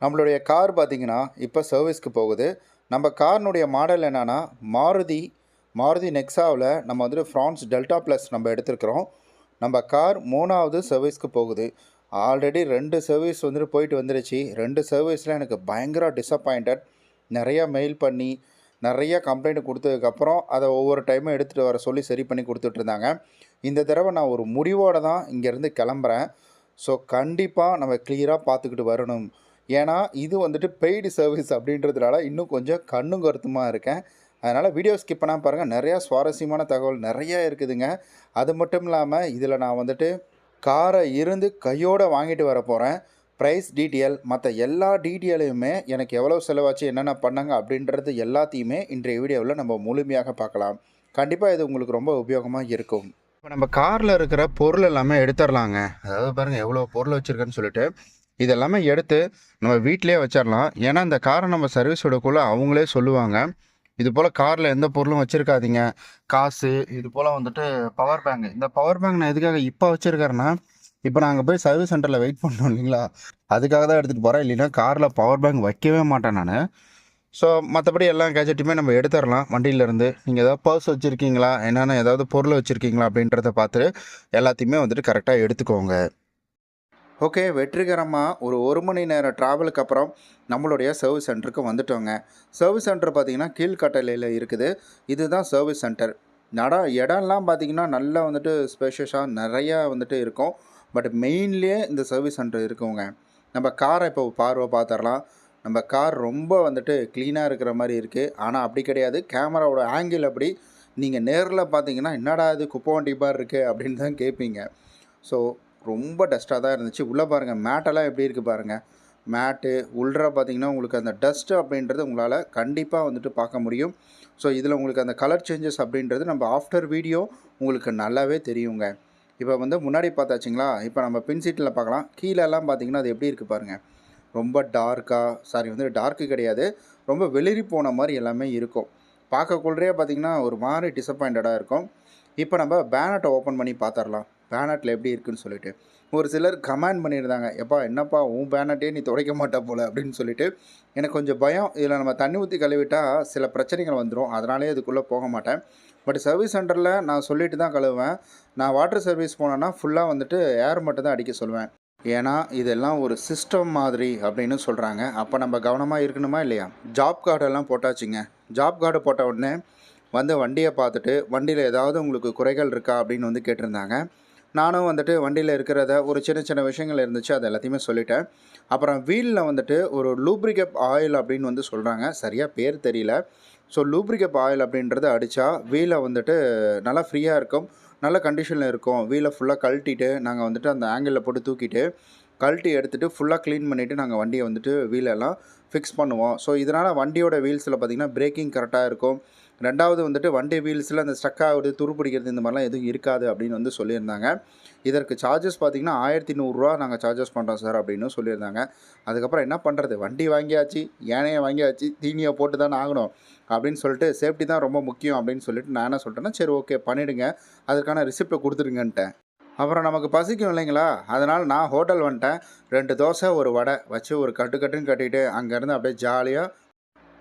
நம்மளுடைய கார் பார்த்திங்கன்னா இப்போ சர்வீஸ்க்கு போகுது. நம்ம காரினுடைய மாடல் என்னென்னா மாருதி நெக்ஸாவில் நம்ம வந்துட்டு ஃப்ரான்ஸ் டெல்டா ப்ளஸ் நம்ம எடுத்துருக்குறோம். நம்ம கார் 3வது சர்வீஸ்க்கு போகுது. ஆல்ரெடி 2 சர்வீஸ் வந்துட்டு போயிட்டு வந்துருச்சு. 2 சர்வீஸில் எனக்கு பயங்கர டிசப்பாயிண்டட். நிறையா மெயில் பண்ணி நிறைய கம்ப்ளைண்ட் கொடுத்ததுக்கப்புறம் அதை ஒவ்வொரு டைமும் எடுத்துகிட்டு வர சொல்லி சரி பண்ணி கொடுத்துட்ருந்தாங்க. இந்த தடவை நான் ஒரு முடிவோடு தான் இங்கேருந்து கிளம்புறேன். ஸோ கண்டிப்பாக நம்ம கிளியராக பார்த்துக்கிட்டு வரணும். ஏன்னா இது வந்துட்டு பெய்டு சர்வீஸ் அப்படின்றதுனால இன்னும் கொஞ்சம் கண்ணும் கருத்துமாக இருக்கேன். அதனால் வீடியோ ஸ்கிப் பண்ணாமல் பாருங்கள். நிறையா சுவாரஸ்யமான தகவல் நிறையா இருக்குதுங்க. அது மட்டும் இல்லாமல் இதில் நான் வந்துட்டு காரை இருந்து கையோடு வாங்கிட்டு வர போகிறேன். ப்ரைஸ் டீட்டெயில் மற்ற எல்லா டீட்டெயிலையுமே எனக்கு எவ்வளோ செலவாச்சு என்னென்ன பண்ணாங்க அப்படின்றது எல்லாத்தையுமே இன்றைய வீடியோவில் நம்ம முழுமையாக பார்க்கலாம். கண்டிப்பாக இது உங்களுக்கு ரொம்ப உபயோகமாக இருக்கும். இப்போ நம்ம காரில் இருக்கிற பொருள் எல்லாமே எடுத்துடலாங்க. அதாவது பாருங்கள் எவ்வளோ பொருள் வச்சுருக்கேன்னு சொல்லிட்டு இதெல்லாமே எடுத்து நம்ம வீட்டிலே வச்சிடலாம். ஏன்னா இந்த காரை நம்ம சர்வீஸ் விடக்குள்ளே அவங்களே சொல்லுவாங்க, இது போல் காரில் எந்த பொருளும் வச்சுருக்காதீங்க, காசு இது போல் வந்துட்டு பவர் பேங்க். இந்த பவர் பேங்க் நான் எதுக்காக இப்போ வச்சுருக்கேன்னா, இப்போ நாங்கள் போய் சர்வீஸ் சென்டரில் வெயிட் பண்ணோம் இல்லைங்களா, அதுக்காக தான் எடுத்துகிட்டு போகிறேன். இல்லைன்னா காரில் பவர் பேங்க் வைக்கவே மாட்டேன் நான். ஸோ மற்றபடி எல்லா கேஜெட்டுமே நம்ம எடுத்துடலாம் வண்டியிலேருந்து. நீங்கள் ஏதாவது பர்ஸ் வச்சுருக்கீங்களா, என்னென்ன ஏதாவது பொருள் வச்சுருக்கீங்களா அப்படின்றத பார்த்துட்டு எல்லாத்தையுமே வந்துட்டு கரெக்டாக எடுத்துக்கோங்க. ஓகே, வெற்றிகரமாக ஒரு மணி நேரம் ட்ராவலுக்கு அப்புறம் நம்மளுடைய சர்வீஸ் சென்டருக்கு வந்துட்டோங்க. சர்வீஸ் சென்டர் பார்த்திங்கன்னா கீழ்கட்டளையில் இருக்குது. இதுதான் சர்வீஸ் சென்டர். இடம்லாம் பார்த்திங்கன்னா நல்லா வந்துட்டு ஸ்பேஷியஸாக நிறையா வந்துட்டு இருக்கும். பட் மெயின்லேயே இந்த சர்வீஸ் சென்டர் இருக்குங்க. நம்ம காரை இப்போ பார்த்துடலாம். நம்ம கார் ரொம்ப வந்துட்டு க்ளீனாக இருக்கிற மாதிரி இருக்குது. ஆனால் அப்படி கிடையாது. கேமராவோட ஆங்கிள் அப்படி. நீங்கள் நேரில் பார்த்தீங்கன்னா என்னடா இது குப்பை வண்டி பார் இருக்குது அப்படின்னு தான் கேட்பீங்க. ஸோ ரொம்ப டஸ்ட்டாக தான் இருந்துச்சு. உள்ளே பாருங்கள் மேட்டெல்லாம் எப்படி இருக்குது பாருங்கள். மேட்டு உள்ளே பார்த்திங்கன்னா உங்களுக்கு அந்த டஸ்ட்டு அப்படின்றது உங்களால் கண்டிப்பாக வந்துட்டு பார்க்க முடியும். ஸோ இதில் உங்களுக்கு அந்த கலர் சேஞ்சஸ் அப்படின்றது நம்ம ஆஃப்டர் வீடியோ உங்களுக்கு நல்லாவே தெரியுங்க. இப்போ வந்து முன்னாடி பார்த்தாச்சுங்களா, இப்போ நம்ம பின் சீட்டில் பார்க்கலாம். கீழெல்லாம் பார்த்திங்கன்னா அது எப்படி இருக்குது பாருங்கள். ரொம்ப டார்க்கு கிடையாது, ரொம்ப வெளிரி போன மாதிரி எல்லாமே இருக்கும். பார்க்கக்குள்ளே பார்த்திங்கன்னா ஒரு மாதிரி டிசப்பாயிண்டடாக இருக்கும். இப்போ நம்ம பேனட்டை ஓப்பன் பண்ணி பார்த்துடலாம், பேனட்டில் எப்படி இருக்குதுன்னு சொல்லிட்டு. ஒரு சிலர் கமெண்ட் பண்ணியிருந்தாங்க, எப்பா என்னப்பா உன் பேனட்டே நீ துடைக்க மாட்டா போல் அப்படின்னு சொல்லிட்டு. எனக்கு கொஞ்சம் பயம், இதில் நம்ம தண்ணி ஊற்றி கழுவிட்டால் சில பிரச்சனைகள் வந்துடும், அதனாலே அதுக்குள்ளே போக மாட்டேன். பட் சர்வீஸ் சென்டரில் நான் சொல்லிட்டு தான் கழுவேன். நான் வாட்டர் சர்வீஸ் போனேன்னா ஃபுல்லாக வந்துட்டு ஏர் மட்டும் தான் அடிக்க சொல்லுவேன். ஏன்னா இதெல்லாம் ஒரு சிஸ்டம் மாதிரி அப்படின்னு சொல்கிறாங்க. அப்போ நம்ம கவனமாக இருக்கணுமா இல்லையா? ஜாப் கார்டெல்லாம் போட்டாச்சுங்க. ஜாப் கார்டு போட்ட உடனே வந்து வண்டியை பார்த்துட்டு வண்டியில் ஏதாவது உங்களுக்கு குறைகள் இருக்கா அப்படின்னு வந்து கேட்டிருந்தாங்க. நானும் வந்துட்டு வண்டியில் இருக்கிறத ஒரு சின்ன சின்ன விஷயங்கள் இருந்துச்சு, அது எல்லாத்தையுமே சொல்லிட்டேன். அப்புறம் வீலில் வந்துட்டு ஒரு லூப்ரிகப் ஆயில் அப்படின்னு வந்து சொல்கிறாங்க, சரியாக பேர் தெரியல. ஸோ லூப்ரிகப் ஆயில் அப்படின்றது அடித்தா வீலை வந்துட்டு நல்லா ஃப்ரீயாக இருக்கும், நல்ல கண்டிஷனில் இருக்கும். வீலை ஃபுல்லாக கழட்டிட்டு நாங்கள் வந்துட்டு அந்த ஆங்கிளில் போட்டு தூக்கிட்டு கழட்டி எடுத்துகிட்டு ஃபுல்லாக க்ளீன் பண்ணிவிட்டு நாங்கள் வண்டியை வந்துட்டு வீலெல்லாம் ஃபிக்ஸ் பண்ணுவோம். ஸோ இதனால் வண்டியோட வீல்ஸில் பார்த்திங்கன்னா பிரேக்கிங் கரெக்டாக இருக்கும். ரெண்டாவது வந்துட்டு வண்டி வீல்ஸில் அந்த ஸ்டக் ஆகுது, துரு பிடிக்கிறது இந்த மாதிரிலாம் எதுவும் இருக்காது அப்படின்னு வந்து சொல்லியிருந்தாங்க. இதற்கு சார்ஜஸ் பார்த்திங்கன்னா 1100 நாங்கள் சார்ஜஸ் பண்ணுறோம் சார் அப்படின்னு சொல்லியிருந்தாங்க. அதுக்கப்புறம் என்ன பண்ணுறது, வண்டி வாங்கியாச்சு, யானையை வாங்கியாச்சு, தீனியை போட்டு தானே ஆகணும் அப்படின்னு சொல்லிட்டு சேஃப்டி தான் ரொம்ப முக்கியம் அப்படின்னு சொல்லிட்டு நான் என்ன சொல்லிட்டேன்னா, சரி ஓகே பண்ணிவிடுங்க, அதுக்கான ரிசிப்டை கொடுத்துருங்கன்ட்டேன். அப்புறம் நமக்கு பசிக்கும் இல்லைங்களா, அதனால் நான் ஹோட்டல் வந்துட்டேன். 2 தோசை ஒரு வடை வச்சு ஒரு கட்டுன்னு கட்டிட்டு அங்கேருந்து அப்படியே ஜாலியாக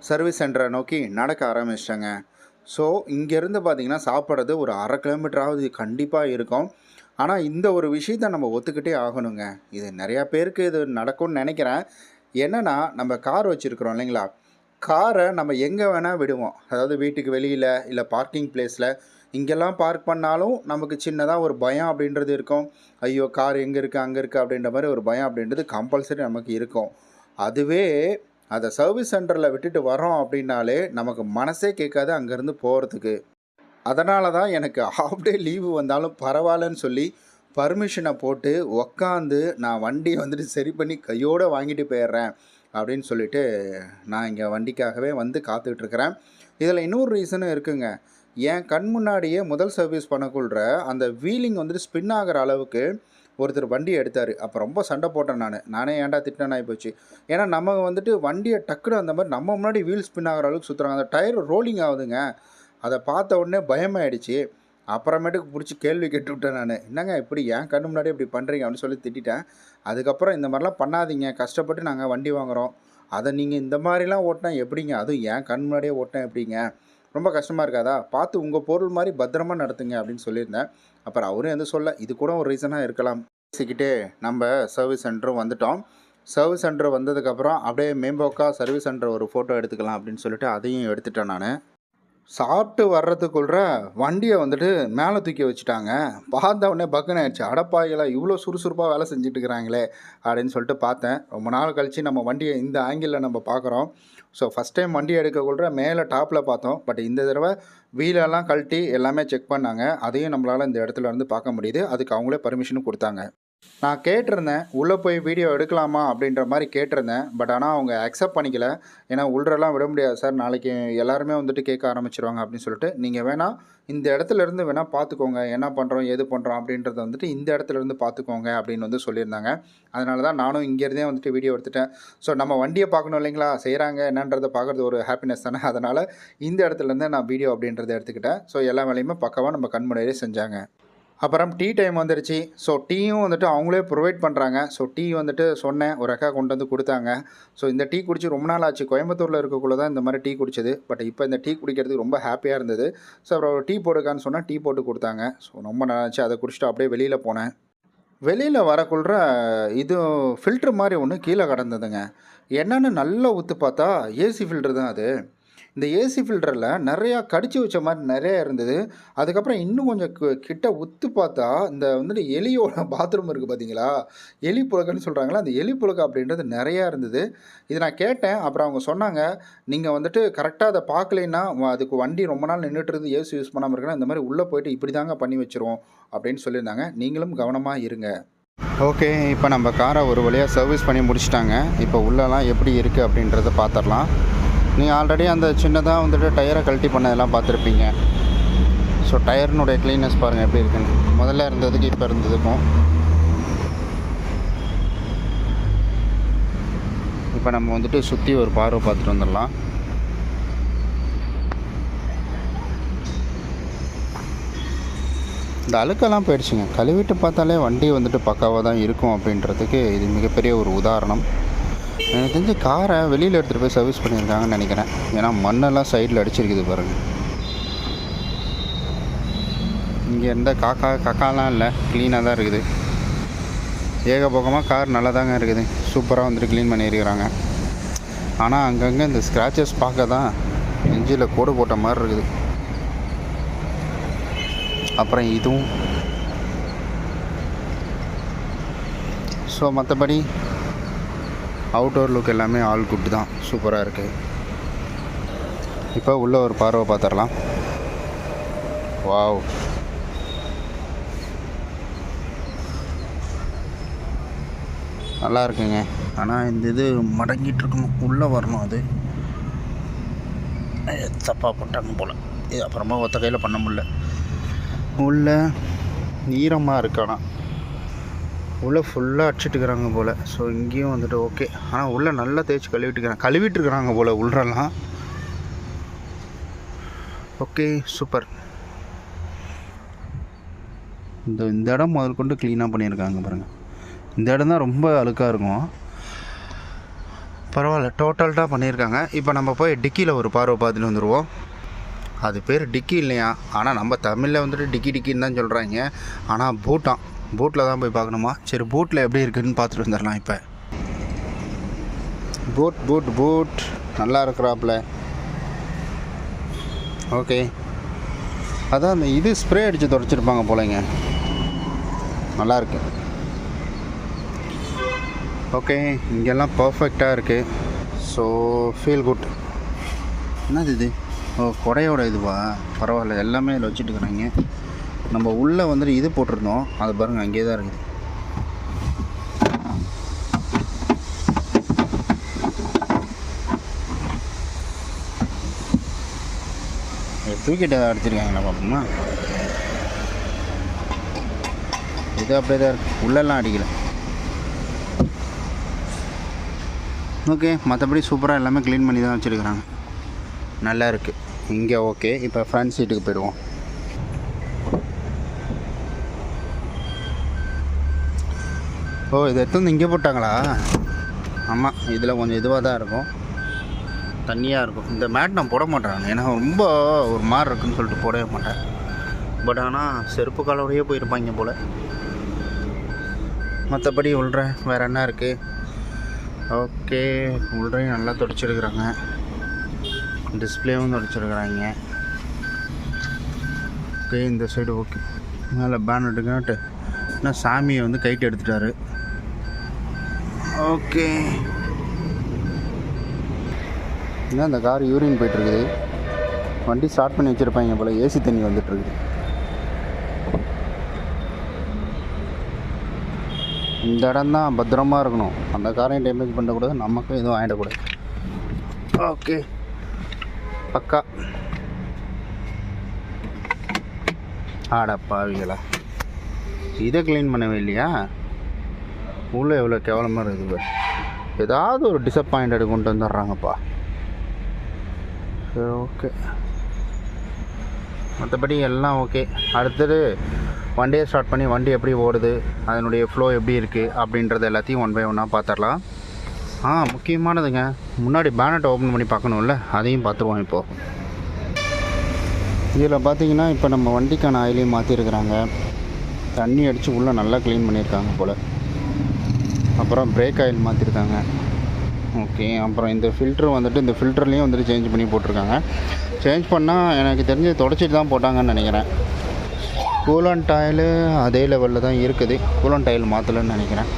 சர்வீஸ் சென்டரை நோக்கி நடக்க ஆரம்பிச்சிட்டேங்க. ஸோ இங்கேருந்து பார்த்திங்கன்னா சாப்பிட்றது ஒரு 1/2 கிலோமீட்டராவது கண்டிப்பாக இருக்கும். ஆனால் இந்த ஒரு விஷயத்த நம்ம ஒத்துக்கிட்டே ஆகணுங்க. இது நிறையா பேருக்கு இது நடக்கும்னு நினைக்கிறேன். என்னென்னா நம்ம கார் வச்சுருக்குறோம் இல்லைங்களா, காரை நம்ம எங்கே வேணால் விடுவோம். அதாவது வீட்டுக்கு வெளியில் இல்லை பார்க்கிங் பிளேஸில் இங்கெல்லாம் பார்க் பண்ணாலும் நமக்கு சின்னதாக ஒரு பயம் அப்படின்றது இருக்கும். ஐயோ கார் எங்கே இருக்குது அங்கே இருக்குது அப்படின்ற மாதிரி ஒரு பயம் அப்படின்றது கம்பல்சரி நமக்கு இருக்கும். அதுவே அதை சர்வீஸ் சென்டரில் விட்டுட்டு வரோம் அப்படின்னாலே நமக்கு மனசே கேட்காது அங்கேருந்து போகிறதுக்கு. அதனால தான் எனக்கு ஹாஃப் டே லீவு வந்தாலும் பரவாயில்லன்னு சொல்லி பர்மிஷனை போட்டு உக்காந்து நான் வண்டியை வந்துட்டு சரி பண்ணி கையோடு வாங்கிட்டு போயிடுறேன் அப்படின்னு சொல்லிட்டு நான் இங்கே வண்டிக்காகவே வந்து காத்துட்ருக்கிறேன். இதில் இன்னொரு ரீசனும் இருக்குங்க. என் கண் முன்னாடியே முதல் சர்வீஸ் பண்ணக்குள்ள அந்த வீலிங் வந்துட்டு ஸ்பின் ஆகிற அளவுக்கு ஒருத்தர் வண்டி எடுத்தார். அப்போ ரொம்ப சண்டை போட்டேன் நானே ஏன்டா திட்டினேன் ஆகிப்போச்சு. ஏன்னா நம்ம வந்துட்டு வண்டியை டக்குன்னு அந்த மாதிரி நம்ம முன்னாடி வீல் ஸ்பின் ஆகிற அளவுக்கு சுற்றுறாங்க. அந்த டயர் ரோலிங் ஆகுதுங்க. அதை பார்த்த உடனே பயமாயிடுச்சு. அப்புறமேட்டுக்கு பிடிச்சி கேள்வி கேட்டு விட்டேன் நான். என்னங்க இப்படி ஏன் கண்ணு முன்னாடி இப்படி பண்ணுறீங்க அப்படின்னு சொல்லி திட்டிட்டேன். அதுக்கப்புறம் இந்த மாதிரிலாம் பண்ணாதீங்க, கஷ்டப்பட்டு நாங்கள் வண்டி வாங்குகிறோம், அதை நீங்கள் இந்த மாதிரிலாம் ஓட்டினா எப்படிங்க, அதுவும் ஏன் கண் முன்னாடியே ஓட்டினா எப்படிங்க, ரொம்ப கஷ்டமாக இருக்காதா, பார்த்து உங்கள் பொருள் மாதிரி பத்திரமா நடத்துங்க அப்படின்னு சொல்லியிருந்தேன். அப்புறம் அவரும் எதுவும் சொல்ல, இது கூட ஒரு ரீசனாக இருக்கலாம். பேசிக்கிட்டே நம்ம சர்வீஸ் சென்டரும் வந்துட்டோம். சர்வீஸ் சென்டர் வந்ததுக்கப்புறம் அப்படியே மேம்போக்கா சர்வீஸ் சென்டர் ஒரு ஃபோட்டோ எடுத்துக்கலாம் அப்படின்னு சொல்லிட்டு அதையும் எடுத்துட்டேன் நான். சாப்பிட்டு வர்றதுக்குள்ள வண்டியை வந்துட்டு மேலே தூக்கி வச்சுட்டாங்க. பார்த்த உடனே பக்குன்னு ஆயிடுச்சு. அடப்பாவிகளா இவ்வளோ சுறுசுறுப்பாக வேலை செஞ்சுட்டு இருக்கிறாங்களே அப்படின்னு சொல்லிட்டு பார்த்தேன். ரொம்ப நாள் கழித்து நம்ம வண்டியை இந்த ஆங்கிளில் நம்ம பார்க்குறோம். ஸோ ஃபஸ்ட் டைம் வண்டி எடுக்கக்குள்ள மேலே டாப்பில் பார்த்தோம். பட் இந்த தடவை வீலெல்லாம் கழட்டி எல்லாமே செக் பண்ணாங்க. அதையும் நம்மளால் இந்த இடத்துல இருந்து பார்க்க முடியுது. அதுக்கு அவங்களே பர்மிஷனும் கொடுத்தாங்க. நான் கேட்டிருந்தேன், உள்ளே போய் வீடியோ எடுக்கலாமா அப்படின்ற மாதிரி கேட்டிருந்தேன். பட் ஆனால் அவங்க அக்செப்ட் பண்ணிக்கல. ஏன்னா உள்ளரெல்லாம் விட முடியாது சார், நாளைக்கு எல்லாருமே வந்துட்டு கேட்க ஆரம்பிச்சிருவாங்க அப்படின்னு சொல்லிட்டு, நீங்கள் வேணால் இந்த இடத்துல இருந்து வேணால் பார்த்துக்கோங்க, என்ன பண்ணுறோம் ஏது பண்ணுறோம் அப்படின்றத வந்துட்டு இந்த இடத்துல இருந்து பார்த்துக்கோங்க அப்படின்னு வந்து சொல்லியிருந்தாங்க. அதனால தான் நானும் இங்கேருந்தே வந்துட்டு வீடியோ எடுத்துட்டேன். ஸோ நம்ம வண்டியை பார்க்கணும் இல்லைங்களா, செய்கிறாங்க என்னன்றதை பார்க்குறது ஒரு ஹாப்பினஸ் தானே. அதனால் இந்த இடத்துலேருந்து நான் வீடியோ அப்படின்றத எடுத்துக்கிட்டேன். ஸோ எல்லா வேலையுமே பக்காவாக நம்ம கண் முன்னாடியே செஞ்சாங்க. அப்புறம் டீ டைம் வந்துருச்சு. ஸோ டீயும் வந்துட்டு அவங்களே ப்ரொவைட் பண்ணுறாங்க. ஸோ டீ வந்துட்டு சொன்னேன், ஒரு அக்கா கொண்டு வந்து கொடுத்தாங்க. ஸோ இந்த டீ குடிச்சு ரொம்ப நாள் ஆச்சு. கோயம்புத்தூரில் இருக்கக்குள்ள தான் இந்த மாதிரி டீ குடிச்சது. பட் இப்போ இந்த டீ குடிக்கிறதுக்கு ரொம்ப ஹாப்பியாக இருந்தது. ஸோ அப்புறம் டீ போடுக்கான்னு சொன்னால் டீ போட்டு கொடுத்தாங்க. ஸோ ரொம்ப நல்லா இருந்துச்சு. அதை குடிச்சிட்டு அப்படியே வெளியில் போனேன். வெளியில் வரக்குள்ள இது ஃபில்ட்ரு மாதிரி ஒன்று கீழே கடந்ததுங்க. என்னென்னு நல்லா ஊற்று பார்த்தா ஏசி ஃபில்ட்ரு தான் அது. இந்த ஏசி ஃபில்டரில் நிறையா கடிச்சு வச்ச மாதிரி நிறையா இருந்தது. அதுக்கப்புறம் இன்னும் கொஞ்சம் கிட்ட உத்து பார்த்தா இந்த வந்துட்டு எலியோட பாத்ரூம் இருக்குது பார்த்தீங்களா, எலி புழுக்கன்னு சொல்கிறாங்களா, அந்த எலி புழுக்க அப்படின்றது நிறையா இருந்தது. இது நான் கேட்டேன். அப்புறம் அவங்க சொன்னாங்க, நீங்கள் வந்துட்டு கரெக்டாக அதை பார்க்கலைன்னா அதுக்கு வண்டி ரொம்ப நாள் நின்றுட்டு இருந்து ஏசி யூஸ் பண்ணாமல் இருக்குன்னா இந்த மாதிரி உள்ளே போயிட்டு இப்படி தாங்க பண்ணி வச்சுருவோம் அப்படின்னு சொல்லியிருந்தாங்க. நீங்களும் கவனமாக இருங்க. ஓகே, இப்போ நம்ம காரை ஒரு வழியாக சர்வீஸ் பண்ணி முடிச்சிட்டாங்க. இப்போ உள்ளெல்லாம் எப்படி இருக்குது அப்படின்றத பார்த்துடலாம். நீங்கள் ஆல்ரெடி அந்த சின்னதாக வந்துட்டு டயரை கழட்டி பண்ணதெல்லாம் பார்த்துருப்பீங்க. ஸோ டயர்னுடைய க்ளீனஸ் பாருங்கள் எப்படி இருக்குன்னு. முதல்ல இருந்ததுக்கு இப்போ இருந்ததுக்கும். இப்போ நம்ம வந்துட்டு சுற்றி ஒரு பார்வை பார்த்துட்டு வந்துடலாம். இந்த அழுக்கெல்லாம் போயிடுச்சுங்க. கழுவிட்டு பார்த்தாலே வண்டி வந்துட்டு பக்காவாக தான் இருக்கும் அப்படின்றதுக்கு இது மிகப்பெரிய ஒரு உதாரணம். எனக்கு தெரிஞ்சு காரை வெளியில் எடுத்துகிட்டு போய் சர்வீஸ் பண்ணியிருக்காங்கன்னு நினைக்கிறேன். ஏன்னா மண்ணெல்லாம் சைடில் அடிச்சிருக்குது பாருங்கள். இங்கே இருந்த காக்காலாம் இல்லை, க்ளீனாக தான் இருக்குது. ஏகபோகமாக கார் நல்லா தாங்க இருக்குது. சூப்பராக வந்துட்டு க்ளீன் பண்ணியிருக்கிறாங்க. ஆனால் அங்கங்கே இந்த ஸ்க்ராச்சஸ் பார்க்க தான் நெஞ்சில் கோடு போட்ட மாதிரி இருக்குது. அப்புறம் இதுவும். ஸோ மற்றபடி அவுட்டோர் லுக் எல்லாமே ஆல் குட் தான், சூப்பராக இருக்குது. இப்போ உள்ளே ஒரு பார்வை பார்த்துடலாம். வாவ், நல்லா இருக்குங்க. ஆனால் இந்த இது மடங்கிட்டு இருக்கணும், உள்ளே வரணும். அது தப்பாக போட்டாங்க போல். இது அப்புறமா ஒத்த கையில் பண்ண முடியல. உள்ளே ஈரமாக இருக்கானா, உள்ளே ஃபுல்லாக அடிச்சிட்டுக்கிறாங்க போல். ஸோ இங்கேயும் வந்துட்டு ஓகே. ஆனால் உள்ளே நல்லா தேய்ச்சி கழுவிட்டுருக்குறாங்க போல் உள்ளெல்லாம். Okay, super. இந்த இடம் முதல் கொண்டு க்ளீனாக பண்ணியிருக்காங்க பாருங்கள். இந்த இடம் தான் ரொம்ப அழுக்காக இருக்கும். பரவாயில்ல, டோட்டல்டாக பண்ணியிருக்காங்க. இப்போ நம்ம போய் டிக்கியில் ஒரு பார்வை பார்த்துட்டு வந்துடுவோம். அது பேர் டிக்கி இல்லையா, ஆனால் நம்ம தமிழில் வந்துட்டு டிக்கின்னு தான் சொல்கிறாங்க. ஆனால் பூட்டில் தான் போய் பார்க்கணுமா. சரி, பூட்டில் எப்படி இருக்குதுன்னு பார்த்துட்டு வந்துடலாம். இப்போ பூட் நல்லா இருக்கிறாப்புல. ஓகே, அதான் அந்த இது ஸ்ப்ரே அடித்து துடைச்சிருப்பாங்க போலங்க. நல்லாயிருக்கு. ஓகே, இங்கெல்லாம் பர்ஃபெக்டாக இருக்குது. So feel good. என்னது இது? ஓ, கொடையோட இதுவா? பரவாயில்ல, எல்லாமே இதில் வச்சுட்டுருக்குறாங்க. நம்ம உள்ளே வந்துட்டு இது போட்டிருந்தோம், அது பாருங்கள் அங்கேயே தான் இருக்குது. தூக்கிட்டு அடிச்சிருக்காங்களா பார்ப்போமா? இது அப்படியே தான் இருக்குது, உள்ளெல்லாம் அடிக்கலை. ஓகே, மற்றபடி சூப்பராக எல்லாமே க்ளீன் பண்ணி தான் வச்சுருக்குறாங்க. நல்லா இருக்குது இங்கே. ஓகே, இப்போ ஃப்ரண்ட் சீட்டுக்கு போயிடுவோம். ஓ, இதை எடுத்து வந்து இங்கே போட்டாங்களா? ஆமாம், இதில் கொஞ்சம் இதுவாக தான் இருக்கும், தண்ணியாக இருக்கும். இந்த மேட் நான் போட மாட்டேன், ஏன்னா ரொம்ப ஒரு மாதிரி இருக்குன்னு சொல்லிட்டு போடவே மாட்டேன். பட் ஆனால் செருப்பு காலோடையே போயிருப்பாங்க போல். மற்றபடி உள்றேன் வேறு என்ன இருக்குது? ஓகே, உள்றையும் நல்லா துடைச்சிருக்கிறாங்க, டிஸ்பிளேவும் துடைச்சிருக்கிறாங்க. ஓகே, இந்த சைடு ஓகே. மேலே பேனட்டுக்காட்டு என்ன சாமியை வந்து கைட்டு எடுத்துட்டாரு. ஓகே, என்ன இந்த கார் யூரின் போயிட்டுருக்குது. வண்டி ஸ்டார்ட் பண்ணி வச்சுருப்பாங்க போல், ஏசி தண்ணி வந்துட்டுருக்குது. இந்த இடம் தான் பத்திரமா இருக்கணும், அந்த காரையும் டேமேஜ் பண்ணக்கூடாது, நமக்கும் எதுவும் ஆகிடக்கூடாது. ஓகே, பக்கா. ஆடா பாவிங்களா, இதை க்ளீன் பண்ணவே இல்லையா? உள்ளே எவ்வளோ கேவலமாக இருக்குது. ஏதாவது ஒரு டிசப்பாயிண்டட் கொண்டு வந்துடுறாங்கப்பா. சரி, ஓகே, மற்றபடி எல்லாம் ஓகே. அடுத்தது வண்டியை ஸ்டார்ட் பண்ணி வண்டி எப்படி ஓடுது, அதனுடைய ஃப்ளோ எப்படி இருக்குது அப்படின்றது எல்லாத்தையும் ஒன் பை ஒன்னாக பார்த்துடலாம். முக்கியமானதுங்க, முன்னாடி பேனட்டை ஓப்பன் பண்ணி பார்க்கணும்ல, அதையும் பார்த்துருவோம். இப்போது இதில் பார்த்தீங்கன்னா இப்போ நம்ம வண்டிக்கான ஆயிலையும் மாற்றிருக்கிறாங்க, தண்ணி அடித்து உள்ளே நல்லா க்ளீன் பண்ணியிருக்காங்க போல். அப்புறம் பிரேக் ஆயில் மாற்றிருக்காங்க. ஓகே, அப்புறம் இந்த ஃபில்ட்ரு வந்துட்டு, இந்த ஃபில்டர்லேயும் வந்துட்டு சேஞ்ச் பண்ணி போட்டிருக்காங்க. சேஞ்ச் பண்ணால் எனக்கு தெரிஞ்சு தொடச்சிட்டு தான் போட்டாங்கன்னு நினைக்கிறேன். கூலண்ட் ஆயில் அதே லெவலில் தான் இருக்குது, கூலண்ட் ஆயில் மாற்றலைன்னு நினைக்கிறேன்.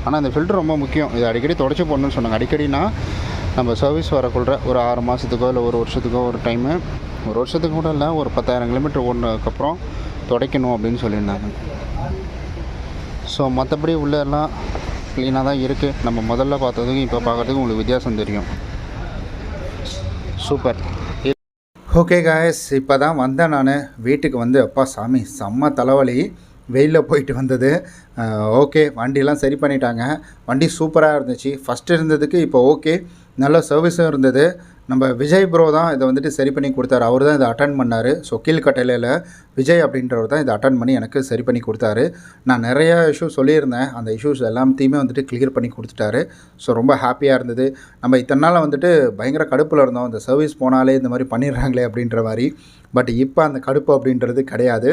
ஆனால் இந்த ஃபில்ட்ரு ரொம்ப முக்கியம், இது அடிக்கடி தொடச்சி போடணும்னு சொன்னாங்க. அடிக்கடினா நம்ம சர்வீஸ் வரக்குள்ள ஒரு 6 மாதத்துக்கோ இல்லை ஒரு வருஷத்துக்கோ ஒரு டைமு, ஒரு வருஷத்துக்கு கூட இல்லை, ஒரு 10,000 கிலோமீட்டர் ஓடினதுக்கப்புறம் துடைக்கணும் அப்படின்னு சொல்லியிருந்தாங்க. ஸோ மற்றபடி உள்ளெல்லாம் க்ளீனாக தான் இருக்குது. நம்ம முதல்ல பார்த்ததுக்கும் இப்போ பார்க்குறதுக்கும் உங்களுக்கு வித்தியாசம் தெரியும். சூப்பர். ஓகே காய்ஸ், இப்போ தான் வந்தேன் நான் வீட்டுக்கு. வந்து அப்பா சாமி செம்ம தலைவலி, வெயிலில் போயிட்டு வந்தது. ஓகே, வண்டியெல்லாம் சரி பண்ணிட்டாங்க. வண்டி சூப்பராக இருந்துச்சு. ஃபஸ்ட்டு இருந்ததுக்கு இப்போ ஓகே, நல்ல சர்வீஸும் இருந்தது. நம்ம விஜய் ப்ரோ தான் இதை வந்துட்டு சரி பண்ணி கொடுத்தாரு. அவர் தான் இதை அட்டன் பண்ணார். ஸோ கீழ்கட்டையில் விஜய் அப்படின்றவர் தான் இதை அட்டன் பண்ணி எனக்கு சரி பண்ணி கொடுத்தாரு. நான் நிறையா இஷ்யூஸ் சொல்லியிருந்தேன், அந்த இஷ்யூஸ் எல்லாத்தையுமே வந்துட்டு கிளியர் பண்ணி கொடுத்துட்டாரு. ஸோ ரொம்ப ஹாப்பியாக இருந்தது. நம்ம இத்தனை நாள் வந்துட்டு பயங்கர கடுப்பில் இருந்தோம், இந்த சர்வீஸ் போனாலே இந்த மாதிரி பண்ணிடுறாங்களே அப்படின்ற மாதிரி. பட் இப்போ அந்த கடுப்பு அப்படின்றது கிடையாது.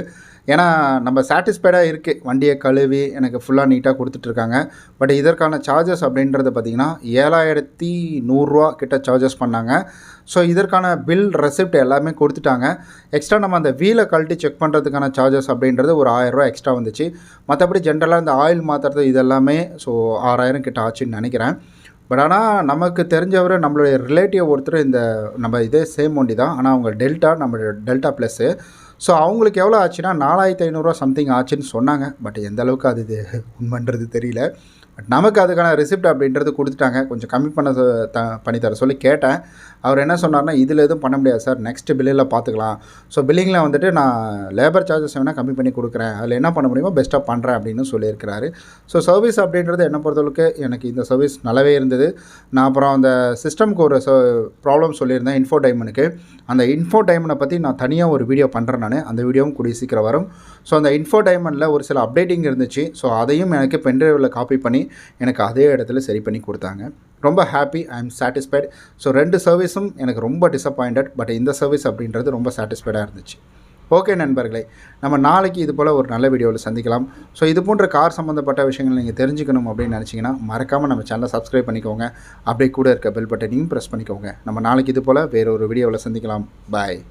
ஏன்னா நம்ம சாட்டிஸ்ஃபைடாக இருக்குது, வண்டியை கழுவி எனக்கு ஃபுல்லாக நீட்டாக கொடுத்துட்ருக்காங்க. பட் இதற்கான சார்ஜஸ் அப்படின்றது பார்த்திங்கன்னா 7,100 கிட்ட சார்ஜஸ் பண்ணாங்க. ஸோ இதற்கான பில் ரெசிப்ட் எல்லாமே கொடுத்துட்டாங்க. எக்ஸ்ட்ரா நம்ம அந்த வீலை கழட்டி செக் பண்ணுறதுக்கான சார்ஜஸ் அப்படின்றது ஒரு 1000 எக்ஸ்ட்ரா வந்துச்சு. மற்றபடி ஜென்ரலாக இந்த ஆயில் மாற்றுறது இதெல்லாமே ஸோ 6000 கிட்ட ஆச்சுன்னு நினைக்கிறேன். பட் ஆனால் நமக்கு தெரிஞ்சவர் நம்மளுடைய ரிலேட்டிவ் ஒருத்தர் இந்த நம்ம இதே சேம் வண்டி தான், ஆனால் அவங்க டெல்டா, நம்ம டெல்டா ப்ளஸ்ஸு. ஸோ அவங்களுக்கு எவ்வளோ ஆச்சுன்னா 4,500 சம்திங் ஆச்சுன்னு சொன்னாங்க. பட் எந்த அளவுக்கு அது உண்மைன்றது தெரியல. பட் நமக்கு அதுக்கான ரிசிப்ட் அப்படின்றது கொடுத்துட்டாங்க. கொஞ்சம் கம்மி பண்ணி தர சொல்லி கேட்டேன். அவர் என்ன சொன்னார்னா, இதில் எதுவும் பண்ண முடியாது சார், நெக்ஸ்ட் பில்லில் பார்த்துக்கலாம். ஸோ பில்லிங்கில் வந்துட்டு நான் லேபர் சார்ஜஸ் வேணால் கம்மி பண்ணி கொடுக்குறேன், அதில் என்ன பண்ண முடியுமோ பெஸ்ட்டாக பண்ணுறேன் அப்படின்னு சொல்லியிருக்கிறாரு. ஸோ சர்வீஸ் அப்படின்றது என்ன பொறுத்தளவுக்கு எனக்கு இந்த சர்வீஸ் நல்லாவே இருந்தது. நான் அப்புறம் அந்த சிஸ்டம்க்கு ஒரு ப்ராப்ளம் சொல்லியிருந்தேன் இன்ஃபோடைமனுக்கு. அந்த இன்ஃபோடைமனை பற்றி நான் தனியாக ஒரு வீடியோ பண்ணுறேன் நான், அந்த வீடியோவும் கூடிய சீக்கிரம் வரும். ஸோ அந்த இன்ஃபோடைமனில் ஒரு சில அப்டேட்டிங் இருந்துச்சு. ஸோ அதையும் எனக்கு பென்ட்ரைவில் காப்பி பண்ணி எனக்கு அதே இடத்துல சரி பண்ணி கொடுத்தாங்க. ரொம்ப happy, I am satisfied. So 2 சர்வீஸும் எனக்கு ரொம்ப டிசப்பாயிண்டட். பட் இந்த சர்வீஸ் அப்படின்றது ரொம்ப சாட்டிஸ்ஃபைடாக இருந்துச்சு. ஓகே நண்பர்களே, நம்ம நாளைக்கு இது போல் ஒரு நல்ல வீடியோவில் சந்திக்கலாம். ஸோ இது போன்ற கார் சம்மந்தப்பட்ட விஷயங்கள் நீங்கள் தெரிஞ்சுக்கணும் அப்படின்னு நினச்சிங்கன்னா மறக்காமல் நம்ம சேனலை சப்ஸ்கிரைப் பண்ணிக்கோங்க. அப்படியே கூட இருக்க பெல் பட்டனையும் ப்ரெஸ் பண்ணிக்கோங்க. நம்ம நாளைக்கு இது போல் வேறு ஒரு வீடியோவில் சந்திக்கலாம். பாய்.